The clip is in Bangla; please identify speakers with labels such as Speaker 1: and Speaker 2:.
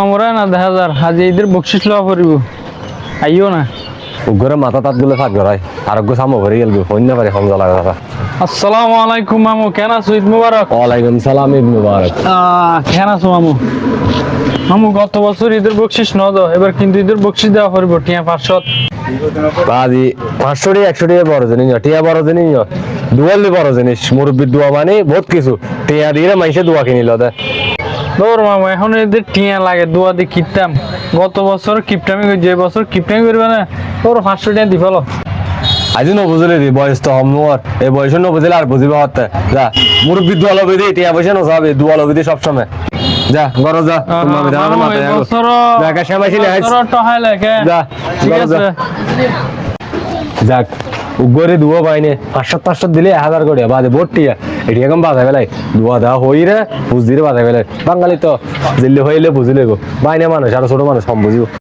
Speaker 1: আমরা না 10,000 আজ ঈদের বকশিস লওয়া পড়িব আইও না
Speaker 2: ঘরে মাথা তাত গুলো থাক গরাই আরোগ্য সামো ভরে গেল হইন না পারে সমজা লাগা কথা।
Speaker 1: আসসালামু আলাইকুম মামু, কেন আছো? ঈদ মুবারক।
Speaker 2: ওয়ালাইকুম সালাম, ঈদ মুবারক।
Speaker 1: কেন আছো মামু? মামু গত বছর ঈদের বকশিস ন দাও, এবার কিন্তু ঈদের বকশিস দেওয়া পড়িব টিয়া 500।
Speaker 2: বাদি 500 টাকা 100 টাকা বড় জিনিস টিয়া বড় জিনিস দুয়ালি বড় জিনিস মুরব্বির দোয়া মানে বহুত কিছু টিয়া দিয়ে মাইসে দোয়া কিনিল দে
Speaker 1: তোর মামু এখন এদের টিয়া লাগে দোয়া দিয়ে কিপতাম। গত বছর কিপটামি যে বছর কিপটামি করবে না তোর 500 টাকা দি ফেলো।
Speaker 2: আজ ন বুঝলে দি বয়স তো হম নোর এই বয়স ন বুঝলে আর বুঝিবা হতে যা মুরব্বির দোয়া লবে দি টিয়া পয়সা ন যাবে দোয়া লবে দি সব সময় যা ঘর যা তোমার আমি দাঁড়ানো মাথা জায়গা শ্যামাইছিলে যা
Speaker 1: ঠিক আছে।
Speaker 2: যাক উগরে দুয়া পাইনে 500 দিলে 1000 করে বাদে ভর্তিয়া এটি এখন বাধা বেলায় দুয়া দেওয়া হই রে বুঝ দিলে বাধা বেলায় বাঙালি তো জিল্লি হইলে বুঝিলে গো বাইনে মানুষ আর ছোট মানুষ সব বুঝিব।